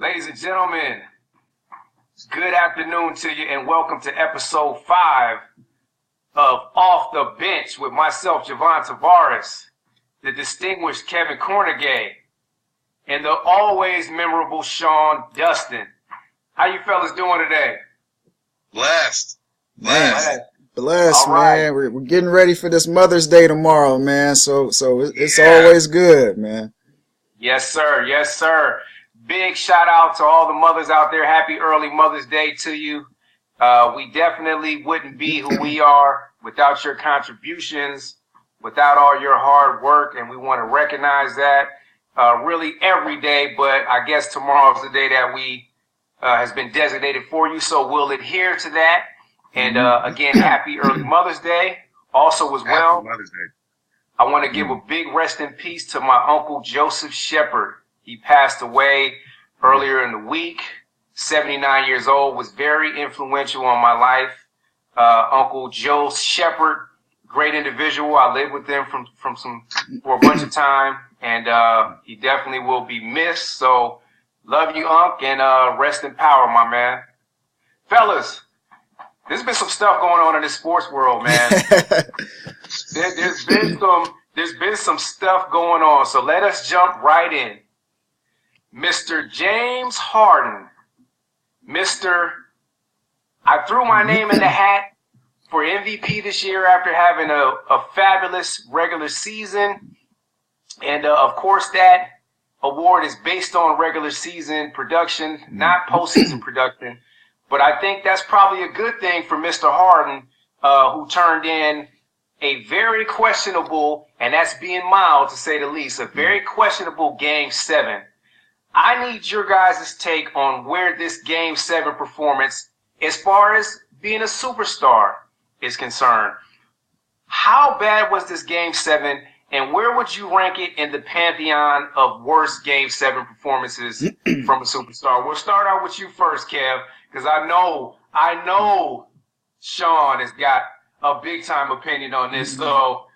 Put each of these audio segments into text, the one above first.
Ladies and gentlemen, good afternoon to you and welcome to episode 5 of Off the Bench with myself, Javon Tavares, the distinguished Kevin Cornegay, and the always memorable Sean Dustin. How you fellas doing today? Blessed. Blessed, All right. man. We're getting ready for this Mother's Day tomorrow, man. So it's always good, man. Yes, sir. Yes, sir. Big shout out to all the mothers out there. Happy early Mother's Day to you. We definitely wouldn't be who we are without your contributions, without all your hard work, and we want to recognize that really every day. But I guess tomorrow's the day that we has been designated for you, so we'll adhere to that. And again, happy early Mother's Day. Also, as well, Happy Mother's Day. I want to give a big rest in peace to my uncle Joseph Shepard. He passed away earlier in the week. 79 years old, was very influential on my life. Uncle Joe Shepard, great individual. I lived with him for a bunch of time, and he definitely will be missed. So, love you, Unc, and rest in power, my man. Fellas, there's been some stuff going on in this sports world, man. There's been some stuff going on. So let us jump right in. Mr. James Harden. I threw my name in the hat for MVP this year after having a fabulous regular season. And, of course, that award is based on regular season production, not postseason production. But I think that's probably a good thing for Mr. Harden, who turned in a very questionable, and that's being mild to say the least, a very questionable Game 7. I need your guys' take on where this Game 7 performance, as far as being a superstar, is concerned. How bad was this Game 7, and where would you rank it in the pantheon of worst Game 7 performances from a superstar? We'll start out with you first, Kev, because I know Sean has got a big-time opinion on this, so,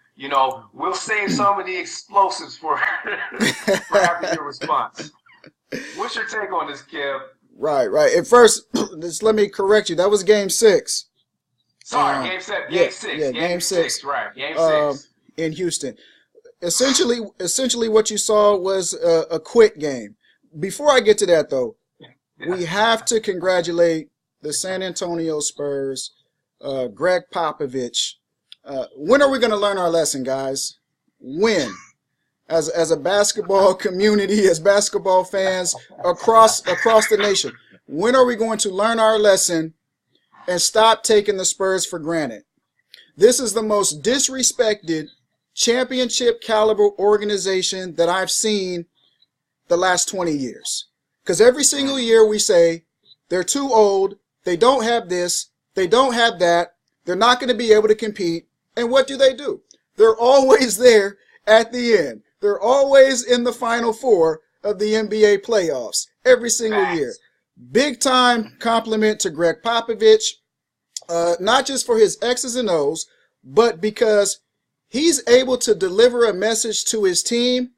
we'll save some of the explosives for after your response. What's your take on this, Kev? Right. At first, just let me correct you. That was Game 6. Sorry, Game 7. Game 6. Yeah, Game 6. Right, Game 6. In Houston. Essentially, what you saw was a quit game. Before I get to that, though, we have to congratulate the San Antonio Spurs, Greg Popovich. When are we going to learn our lesson, guys? When? As a basketball community, as basketball fans across the nation, when are we going to learn our lesson and stop taking the Spurs for granted? This is the most disrespected championship caliber organization that I've seen the last 20 years. Because every single year we say they're too old, they don't have this, they don't have that, they're not going to be able to compete. And what do? They're always there at the end. They're always in the Final Four of the NBA playoffs every single year. Big time compliment to Greg Popovich, not just for his X's and O's, but because he's able to deliver a message to his team,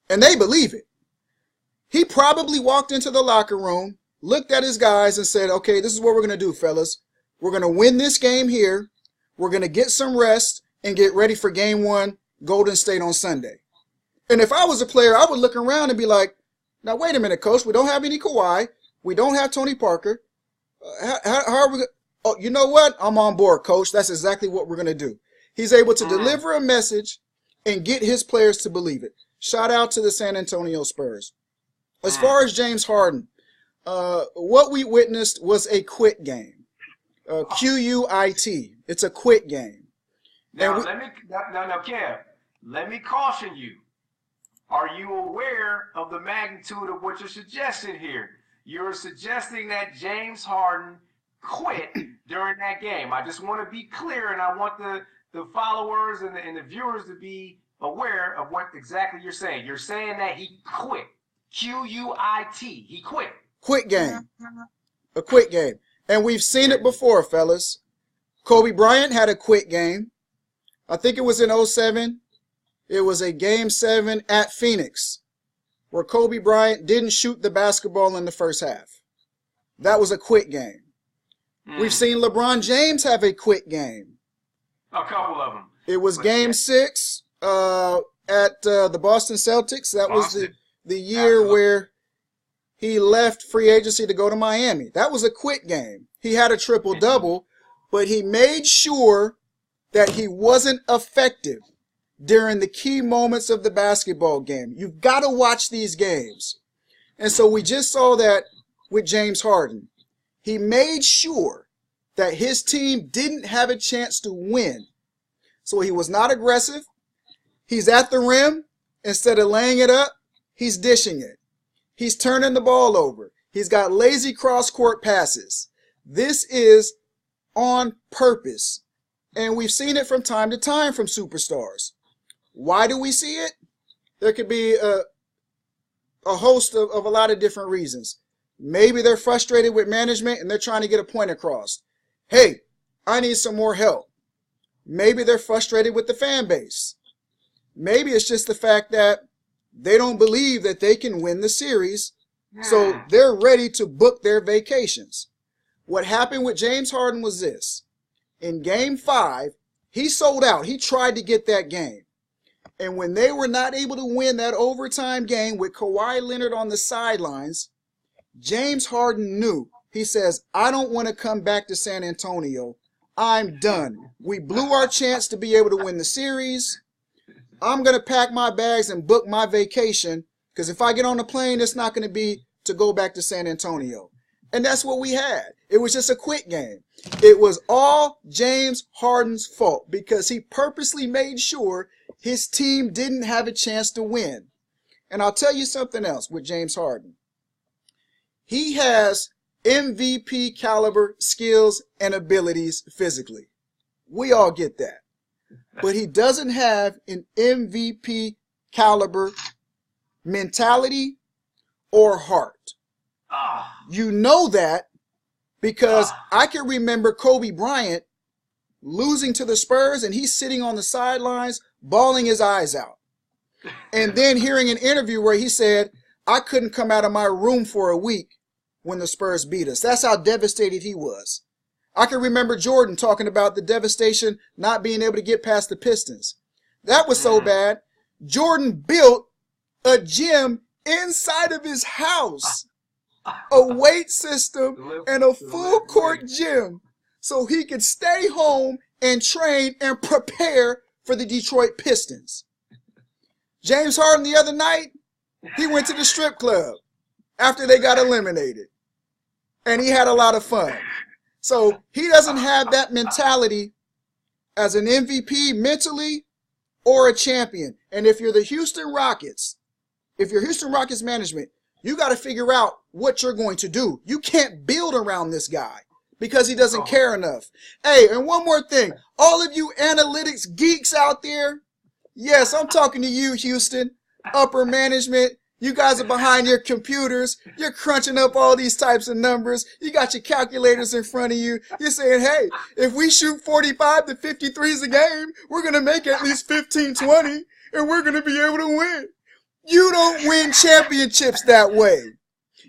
and they believe it. He probably walked into the locker room, looked at his guys, and said, okay, this is what we're going to do, fellas. We're going to win this game here. We're going to get some rest and get ready for Game 1, Golden State on Sunday. And if I was a player, I would look around and be like, now, wait a minute, coach. We don't have any Kawhi. We don't have Tony Parker. How are we? Oh, you know what? I'm on board, coach. That's exactly what we're going to do. He's able to deliver a message and get his players to believe it. Shout out to the San Antonio Spurs. As far as James Harden, what we witnessed was a quit game. Q-U-I-T. It's a quit game. Now, Kev, let me caution you. Are you aware of the magnitude of what you're suggesting here? You're suggesting that James Harden quit during that game. I just want to be clear, and I want the followers and the viewers to be aware of what exactly you're saying. You're saying that he quit. Q-U-I-T. He quit. Quit game. A quit game. And we've seen it before, fellas. Kobe Bryant had a quit game. I think it was in 07. It was a Game 7 at Phoenix where Kobe Bryant didn't shoot the basketball in the first half. That was a quit game. We've seen LeBron James have a quit game. A couple of them. It was Game 6 at the Boston Celtics. That was the year where he left free agency to go to Miami. That was a quit game. He had a triple-double, but he made sure that he wasn't effective during the key moments of the basketball game. You've got to watch these games. And so we just saw that with James Harden. He made sure that his team didn't have a chance to win. So he was not aggressive. He's at the rim. Instead of laying it up, he's dishing it. He's turning the ball over. He's got lazy cross-court passes. This is on purpose. And we've seen it from time to time from superstars. Why do we see it? There could be a host of a lot of different reasons. Maybe they're frustrated with management and they're trying to get a point across. Hey, I need some more help. Maybe they're frustrated with the fan base. Maybe it's just the fact that they don't believe that they can win the series, so they're ready to book their vacations. What happened with James Harden was this. In Game 5, he sold out. He tried to get that game. And when they were not able to win that overtime game with Kawhi Leonard on the sidelines, James Harden knew. He says, I don't want to come back to San Antonio. I'm done. We blew our chance to be able to win the series. I'm going to pack my bags and book my vacation because if I get on the plane, it's not going to be to go back to San Antonio. And that's what we had. It was just a quit game. It was all James Harden's fault because he purposely made sure his team didn't have a chance to win. And I'll tell you something else with James Harden. He has MVP caliber skills and abilities physically. We all get that. But he doesn't have an MVP caliber mentality or heart. You know that because I can remember Kobe Bryant losing to the Spurs and he's sitting on the sidelines bawling his eyes out. And then hearing an interview where he said, I couldn't come out of my room for a week when the Spurs beat us. That's how devastated he was. I can remember Jordan talking about the devastation not being able to get past the Pistons. That was so bad. Jordan built a gym inside of his house, a weight system and a full court gym so he could stay home and train and prepare for the Detroit Pistons. James Harden the other night, he went to the strip club after they got eliminated. And he had a lot of fun. So he doesn't have that mentality as an MVP mentally or a champion. And if you're the Houston Rockets, if you're Houston Rockets management, you got to figure out what you're going to do. You can't build around this guy because he doesn't care enough. Hey, and one more thing. All of you analytics geeks out there, yes, I'm talking to you, Houston, upper management. You guys are behind your computers. You're crunching up all these types of numbers. You got your calculators in front of you. You're saying, hey, if we shoot 45 to 53s a game, we're going to make at least 15, 20, and we're going to be able to win. You don't win championships that way.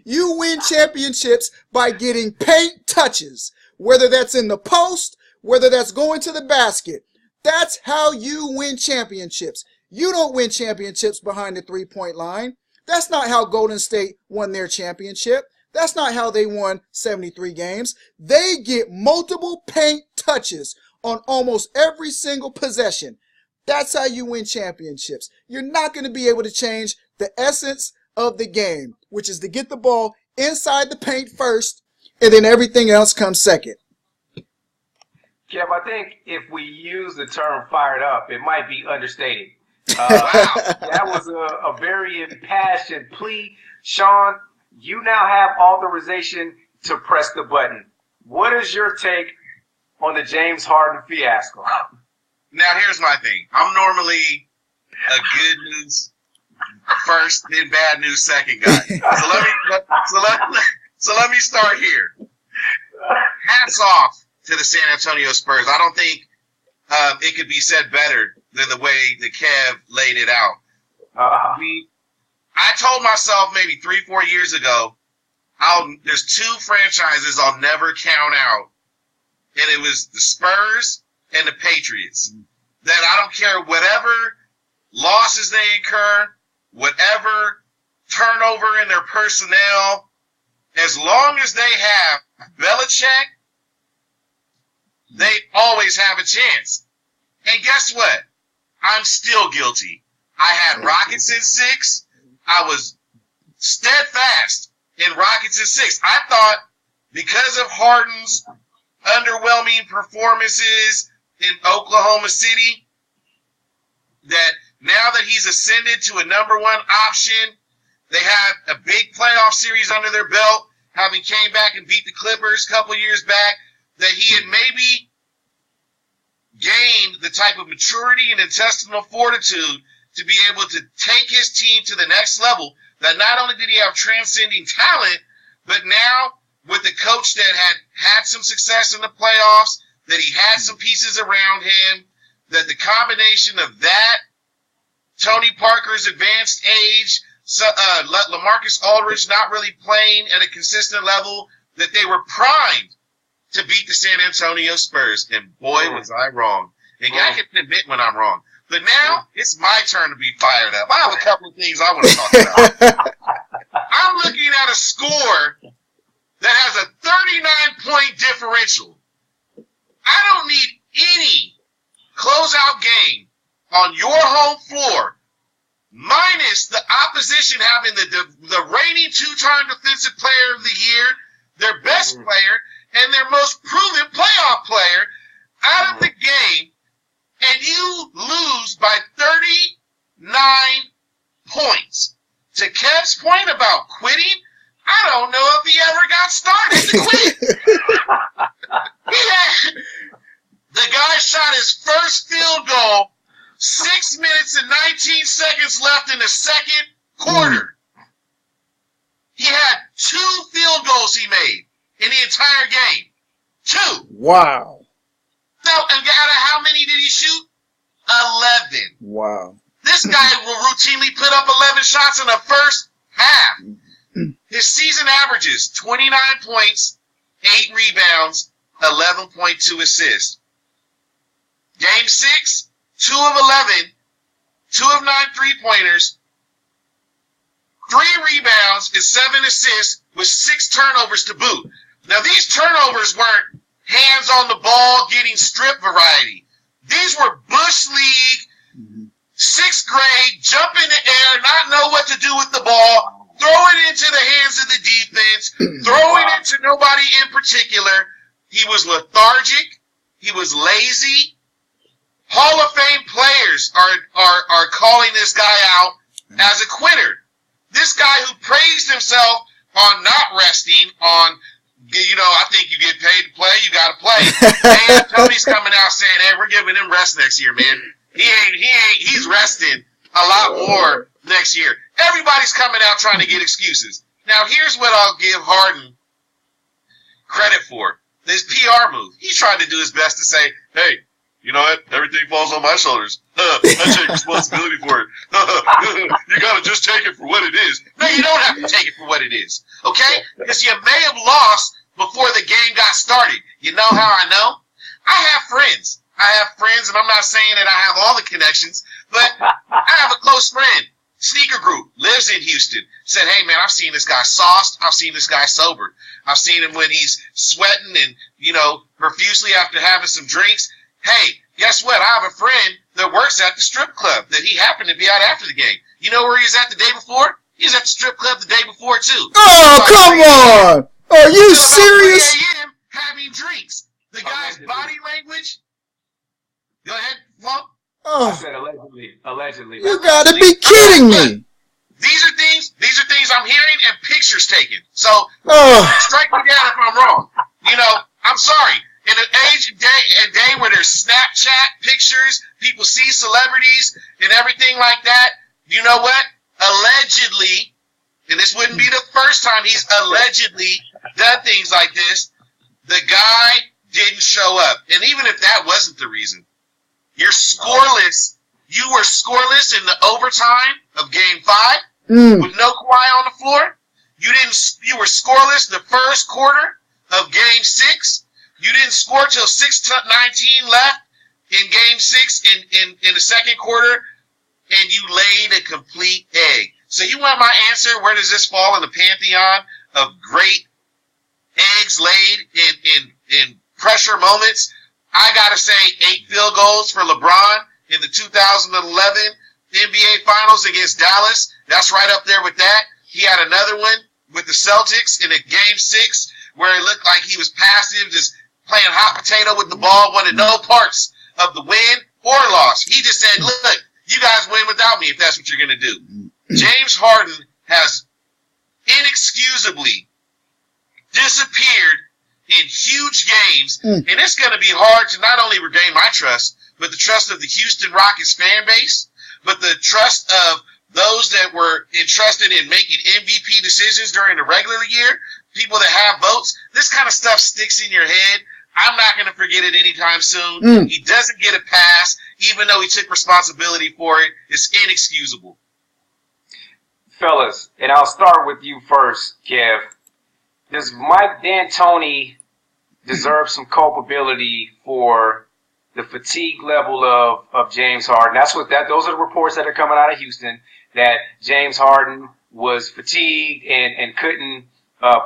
You win championships by getting paint touches, whether that's in the post, whether that's going to the basket. That's how you win championships. You don't win championships behind the three-point line. That's not how Golden State won their championship. That's not how they won 73 games. They get multiple paint touches on almost every single possession. That's how you win championships. You're not going to be able to change the essence of the game, which is to get the ball inside the paint first, and then everything else comes second. Kev, I think if we use the term fired up, it might be understated. That was a very impassioned plea. Sean, you now have authorization to press the button. What is your take on the James Harden fiasco? Now, here's my thing. I'm normally a good news first, then bad news second guy. So let me start here. Hats off to the San Antonio Spurs. I don't think it could be said better than the way that Kev laid it out. I told myself maybe 3-4 years ago, there's 2 franchises I'll never count out. And it was the Spurs and the Patriots. That I don't care whatever losses they incur, whatever turnover in their personnel, as long as they have Belichick, they always have a chance. And guess what? I'm still guilty. I had Rockets in 6. I was steadfast in Rockets in 6. I thought because of Harden's underwhelming performances in Oklahoma City, that now that he's ascended to a number 1 option, they have a big playoff series under their belt, having came back and beat the Clippers a couple years back, that he had maybe gained the type of maturity and intestinal fortitude to be able to take his team to the next level, that not only did he have transcending talent, but now with the coach that had some success in the playoffs, that he had some pieces around him, that the combination of that, Tony Parker's advanced age, LaMarcus Aldridge not really playing at a consistent level, that they were primed to beat the San Antonio Spurs. And boy, was I wrong. And I can admit when I'm wrong. But now it's my turn to be fired up. I have a couple of things I want to talk about. I'm looking at a score that has a 39-point differential. I don't need any closeout game on your home floor, minus the opposition having the reigning 2-time defensive player of the year, their best player, and their most proven playoff player out of the game, and you lose by 39 points. To Kev's point about quitting, I don't know if he ever got started to quit. The guy shot his first field goal 6 minutes and 19 seconds left in the second quarter. He had 2 field goals he made in the entire game. 2. Wow. So, and out of how many did he shoot? 11. Wow. This guy will routinely put up 11 shots in the first half. His season averages 29 points, 8 rebounds, 11.2 assists. Game 6, 2 of 11, 2 of 9 3-pointers, 3 rebounds, and 7 assists with 6 turnovers to boot. Now, these turnovers weren't hands on the ball, getting strip variety. These were Bush League, 6th grade, jump in the air, not know what to do with the ball, throw it into the hands of the defense, throw it into nobody in particular. He was lethargic. He was lazy. Hall of Fame players are calling this guy out as a quitter. This guy who praised himself on not resting, on, I think you get paid to play, you got to play. And Tony's coming out saying, hey, we're giving him rest next year, man. He's resting a lot more next year. Everybody's coming out trying to get excuses. Now, here's what I'll give Harden credit for. This PR move. He tried to do his best to say, hey, you know what? Everything falls on my shoulders. I take responsibility for it. You got to just take it for what it is. No, you don't have to take it for what it is. Okay? Because you may have lost before the game got started. You know how I know? I have friends. And I'm not saying that I have all the connections, but I have a close friend. Sneaker Group, lives in Houston, said, hey, man, I've seen this guy sauced. I've seen this guy sober. I've seen him when he's sweating and, profusely after having some drinks. Hey, guess what? I have a friend that works at the strip club that he happened to be at after the game. You know where he was at the day before? He was at the strip club the day before, too. Oh, come on! Are you serious? 3 a.m. having drinks. The guy's body language. Go ahead, Flo. I said allegedly. You gotta be kidding me. These are things I'm hearing and pictures taken. So, strike me down if I'm wrong. I'm sorry. In an age and day where there's Snapchat pictures, people see celebrities and everything like that, you know what? Allegedly, and this wouldn't be the first time he's allegedly done things like this, the guy didn't show up. And even if that wasn't the reason, you're scoreless. You were scoreless in the overtime of Game 5. with no Kawhi on the floor. You were scoreless the first quarter of Game 6. You didn't score till 6:19 left in Game 6 in the second quarter, and you laid a complete egg. So you want my answer? Where does this fall in the pantheon of great eggs laid in pressure moments? I gotta say 8 field goals for LeBron in the 2011 NBA Finals against Dallas. That's right up there with that. He had another one with the Celtics in a Game 6 where it looked like he was passive, just playing hot potato with the ball, wanted no parts of the win or loss. He just said, look, you guys win without me if that's what you're going to do. James Harden has inexcusably disappeared in huge games, and it's going to be hard to not only regain my trust, but the trust of the Houston Rockets fan base, but the trust of those that were entrusted in making MVP decisions during the regular year, people that have votes. This kind of stuff sticks in your head. I'm not going to forget it anytime soon. He doesn't get a pass, even though he took responsibility for it. It's inexcusable. Fellas, and I'll start with you first, Kev. Does Mike D'Antoni deserve some culpability for the fatigue level of James Harden? Those are the reports that are coming out of Houston, that James Harden was fatigued and couldn't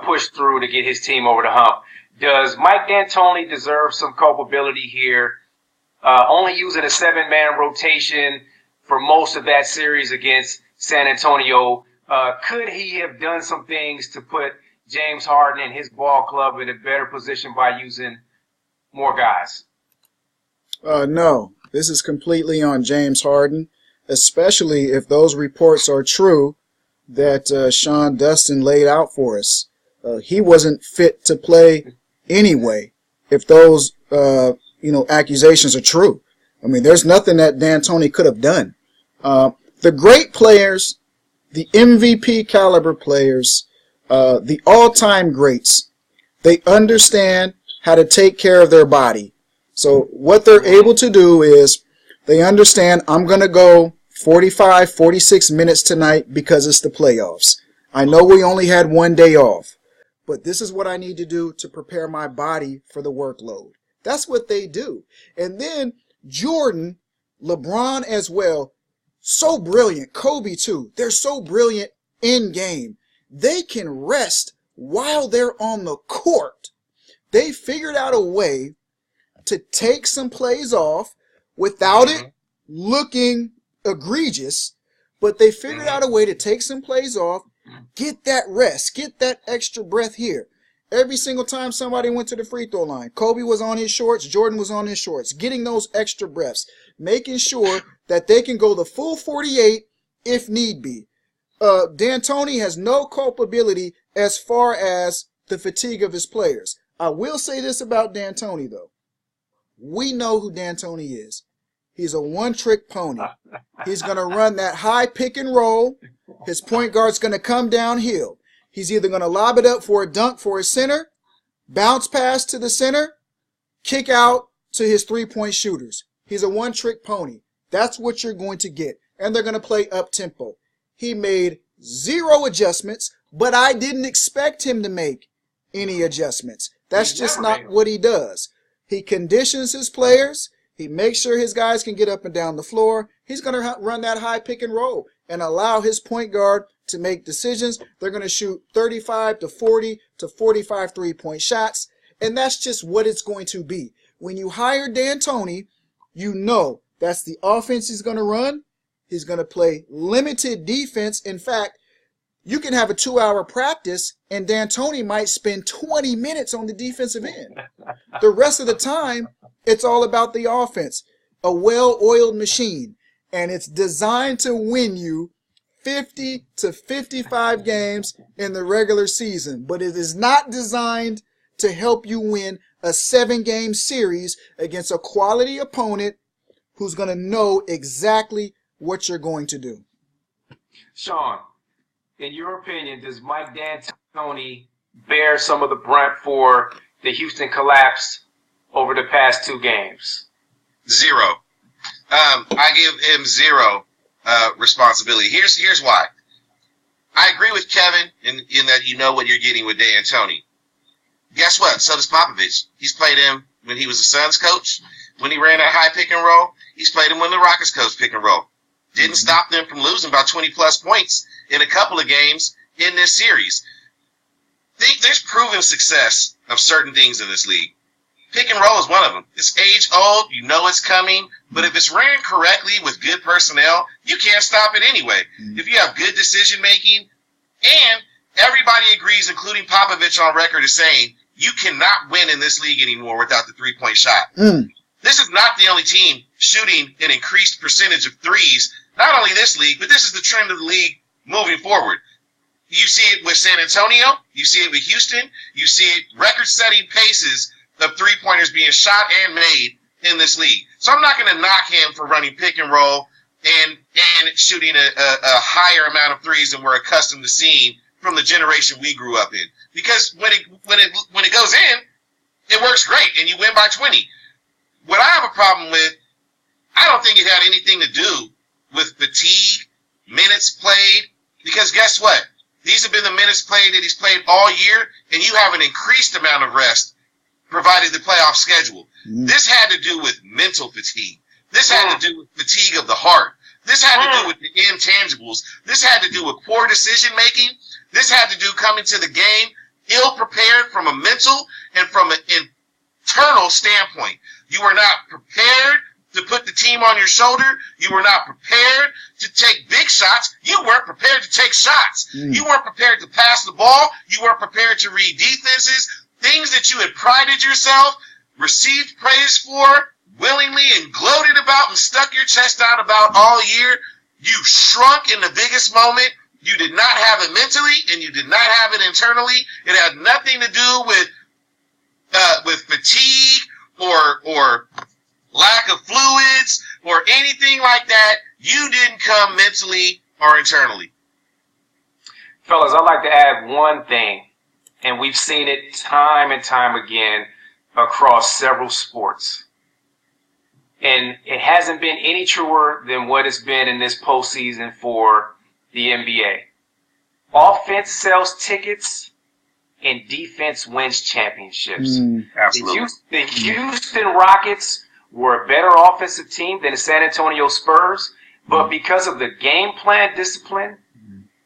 push through to get his team over the hump. Does Mike D'Antoni deserve some culpability here? Only using a 7-man rotation for most of that series against San Antonio. Could he have done some things to put James Harden and his ball club in a better position by using more guys? No, this is completely on James Harden, especially if those reports are true that Sean Dustin laid out for us. He wasn't fit to play anyway, if those accusations are true. I mean, there's nothing that D'Antoni could have done. The great players, the MVP caliber players, the all-time greats, they understand how to take care of their body. So what they're able to do is they understand, I'm going to go 45, 46 minutes tonight because it's the playoffs. I know we only had one day off, but this is what I need to do to prepare my body for the workload. That's what they do. And then Jordan, LeBron as well, so brilliant. Kobe too. They're so brilliant in game. They can rest while they're on the court. They figured out a way to take some plays off without it looking egregious, but they figured out a way to take some plays off, get that rest, get that extra breath here. Every single time somebody went to the free throw line, Kobe was on his shorts, Jordan was on his shorts, getting those extra breaths, making sure that they can go the full 48 if need be. D'Antoni has no culpability as far as the fatigue of his players. I will say this about D'Antoni, though. We know who D'Antoni is. He's a one-trick pony. He's going to run that high pick and roll. His point guard's going to come downhill. He's either going to lob it up for a dunk for his center, bounce pass to the center, kick out to his three-point shooters. He's a one-trick pony. That's what you're going to get. And they're going to play up-tempo. He made 0 adjustments, but I didn't expect him to make any adjustments. That's just not what he does. He conditions his players. He makes sure his guys can get up and down the floor. He's going to run that high pick and roll and allow his point guard to make decisions. They're going to shoot 35 to 40 to 45 three-point shots, and that's just what it's going to be. When you hire D'Antoni, you know that's the offense he's going to run. He's going to play limited defense. In fact, you can have a 2-hour practice, and D'Antoni might spend 20 minutes on the defensive end. The rest of the time, it's all about the offense. A well-oiled machine, and it's designed to win you 50 to 55 games in the regular season, but it is not designed to help you win a 7-game series against a quality opponent who's going to know exactly what you're going to do. Sean, in your opinion, does Mike D'Antoni bear some of the brunt for the Houston collapse over the past 2 games? 0. I give him 0 responsibility. Here's why. I agree with Kevin in that you know what you're getting with D'Antoni. Guess what? So does Popovich. He's played him when he was the Suns coach. When he ran that high pick and roll, he's played him when the Rockets coach pick and roll. Didn't stop them from losing by 20-plus points in a couple of games in this series. There's proven success of certain things in this league. Pick and roll is one of them. It's age old. You know it's coming. But if it's ran correctly with good personnel, you can't stop it anyway. If you have good decision-making, and everybody agrees, including Popovich on record, is saying you cannot win in this league anymore without the three-point shot. This is not the only team shooting an increased percentage of threes. Not only this league, but this is the trend of the league moving forward. You see it with San Antonio. You see it with Houston. You see it record-setting paces of three-pointers being shot and made in this league. So I'm not going to knock him for running pick and roll and shooting a higher amount of threes than we're accustomed to seeing from the generation we grew up in. Because when it goes in, it works great, and you win by 20. What I have a problem with, I don't think it had anything to do with fatigue, minutes played, because guess what? These have been the minutes played that he's played all year, and you have an increased amount of rest provided the playoff schedule. This had to do with mental fatigue. This had to do with fatigue of the heart. This had to do with the intangibles. This had to do with poor decision-making. This had to do coming to the game ill-prepared from a mental and from an internal standpoint. You were not prepared to put the team on your shoulder. You were not prepared to take big shots. You weren't prepared to take shots. You weren't prepared to pass the ball. You weren't prepared to read defenses. Things that you had prided yourself, received praise for, willingly and gloated about and stuck your chest out about all year. You shrunk in the biggest moment. You did not have it mentally, and you did not have it internally. It had nothing to do with fatigue or lack of fluids or anything like that. You didn't come mentally or internally. Fellas, I'd like to add one thing, and we've seen it time and time again across several sports. And it hasn't been any truer than what it's been in this postseason for the NBA. Offense sells tickets and defense wins championships. Absolutely. The Houston Rockets were a better offensive team than the San Antonio Spurs, but because of the game plan discipline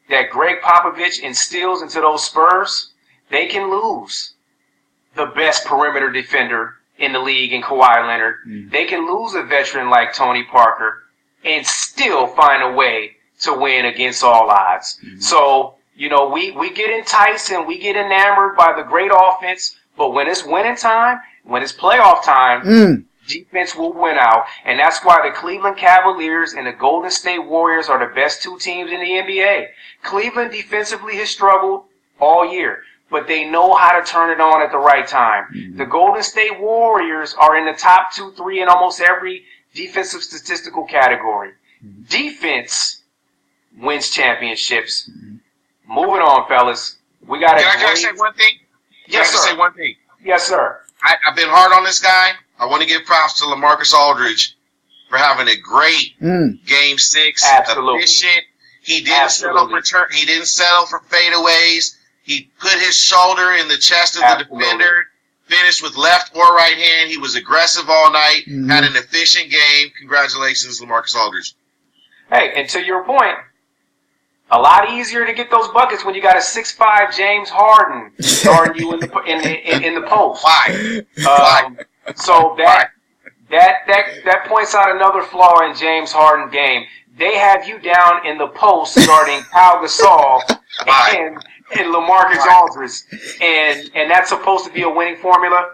that Greg Popovich instills into those Spurs, they can lose the best perimeter defender in the league in Kawhi Leonard. They can lose a veteran like Tony Parker and still find a way to win against all odds. So, you know, we get enticed and we get enamored by the great offense, but when it's winning time, when it's playoff time, defense will win out. And that's why the Cleveland Cavaliers and the Golden State Warriors are the best two teams in the NBA. Cleveland defensively has struggled all year, but they know how to turn it on at the right time. The Golden State Warriors are in the top 2, 3 in almost every defensive statistical category. Defense wins championships. Moving on, fellas. We got. Can I say one thing? Yes, sir. Say one thing. Yes, sir. I've been hard on this guy. I want to give props to LaMarcus Aldridge for having a great Game 6. Absolutely. Efficient. He didn't settle for fadeaways. He put his shoulder in the chest of the defender. Finished with left or right hand. He was aggressive all night. Had an efficient game. Congratulations, LaMarcus Aldridge. Hey, and to your point, a lot easier to get those buckets when you got a 6'5" James Harden guarding you in the post. Why? So that points out another flaw in James Harden's game. They have you down in the post guarding Pau Gasol and LaMarcus Aldridge, and that's supposed to be a winning formula.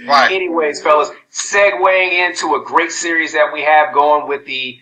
Right. Anyways, fellas, segueing into a great series that we have going with the